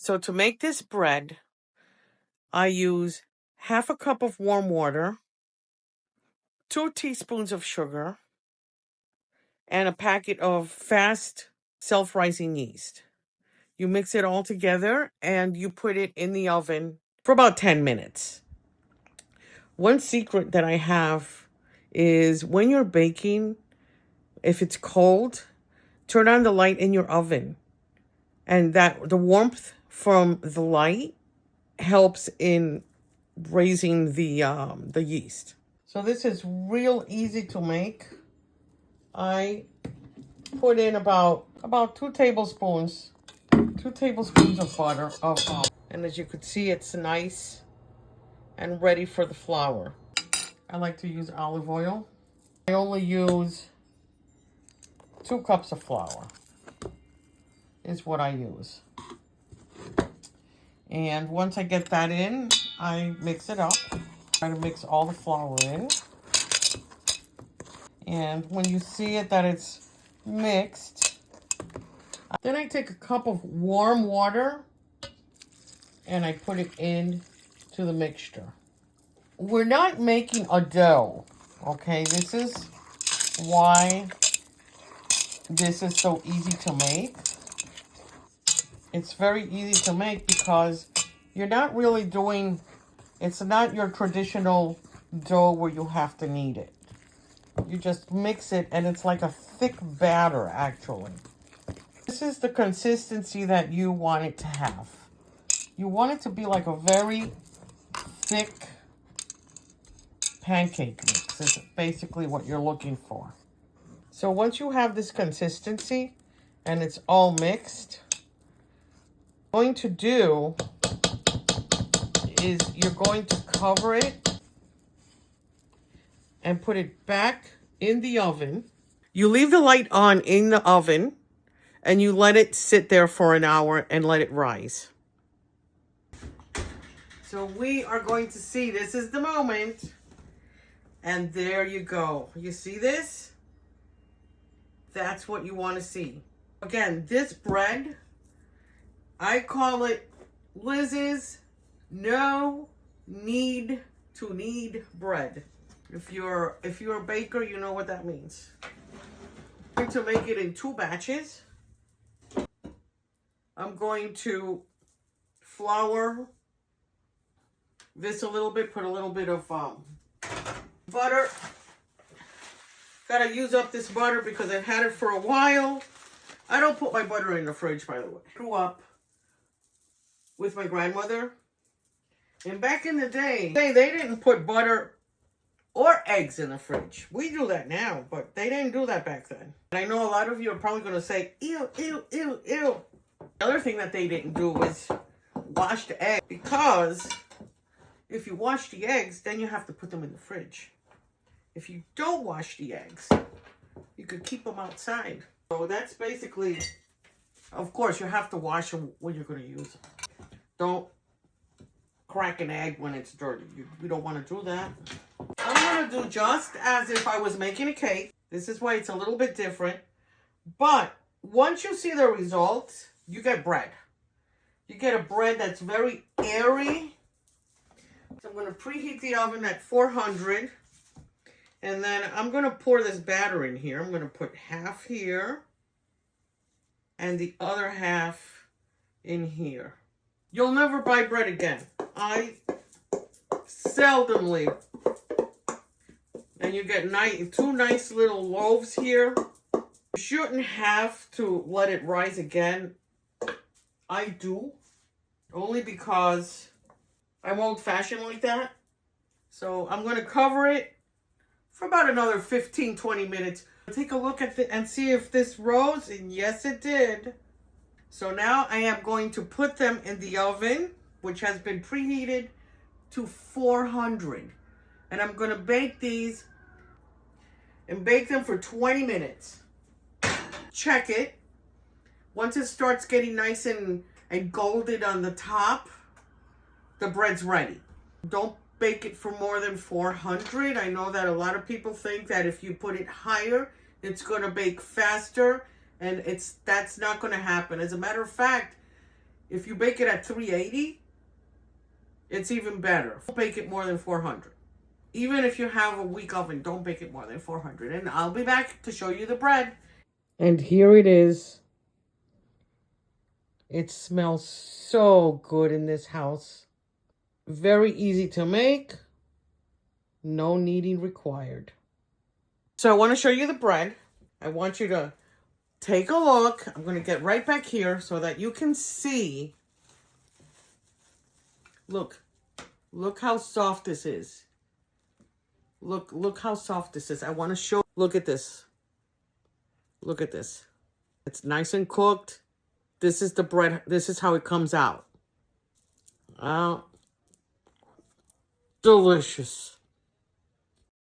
So to make this bread, I use half a cup of warm water, 2 teaspoons of sugar, and a packet of fast self-rising yeast. You mix it all together and you put it in the oven for about 10 minutes. One secret that I have is when you're baking, if it's cold, turn on the light in your oven. And that the warmth from the light helps in raising the yeast. So this is real easy to make. I put in about 2 tablespoons of butter and as you could see, it's nice and ready for the flour. I like to use olive oil. I only use 2 cups of flour is what I use. And once I get that in, I mix it up. Try to mix all the flour in. And when you see it that it's mixed, then I take a cup of warm water and I put it in to the mixture. We're not making a dough, okay? This is why this is so easy to make. It's very easy to make because you're not really doing, it's not your traditional dough where you have to knead it. You just mix it and it's like a thick batter actually. This is the consistency that you want it to have. You want it to be like a very thick pancake mix is basically what you're looking for. So once you have this consistency and it's all mixed, what you're going to do is you're going to cover it and put it back in the oven. You leave the light on in the oven and you let it sit there for an hour and let it rise. So we are going to see, this is the moment. And there you go. You see this? That's what you want to see. Again, this bread, I call it Liz's no need to knead bread. If you're a baker, you know what that means. I'm going to make it in 2 batches. I'm going to flour this a little bit, put a little bit of butter. Gotta use up this butter because I've had it for a while. I don't put my butter in the fridge, by the way. I grew up with my grandmother. And back in the day, they didn't put butter or eggs in the fridge. We do that now, but they didn't do that back then. And I know a lot of you are probably going to say, ew, ew, ew, ew. The other thing that they didn't do was wash the egg, because if you wash the eggs, then you have to put them in the fridge. If you don't wash the eggs, you could keep them outside. So that's basically, of course, you have to wash them when you're going to use them. Don't crack an egg when it's dirty. You don't want to do that. I'm going to do just as if I was making a cake. This is why it's a little bit different. But once you see the results, you get bread. You get a bread that's very airy. So I'm going to preheat the oven at 400. And then I'm going to pour this batter in here. I'm going to put half here and the other half in here. You'll never buy bread again. I seldomly. And you get 2 nice little loaves here. You shouldn't have to let it rise again. I do. Only because I'm old-fashioned like that. So I'm going to cover it for about another 15-20 minutes. Take a look at it and see if this rose, and yes it did. So now I am going to put them in the oven, which has been preheated to 400. And I'm going to bake these and bake them for 20 minutes. Check it. Once it starts getting nice and golden on the top, the bread's ready. Don't bake it for more than 400. I know that a lot of people think that if you put it higher, it's going to bake faster, and that's not going to happen. As a matter of fact, If you bake it at 380, it's even better. Don't bake it more than 400. Even if you have a weak oven, don't bake it more than 400. And I'll be back to show you the bread. And here it is. It smells so good in this house. Very easy to make. No kneading required. So I want to show you the bread. I want you to take a look. I'm going to get right back here so that you can see. Look how soft this is. Look how soft this is. I want to show. Look at this. Look at this. It's nice and cooked. This is the bread. This is how it comes out. Delicious.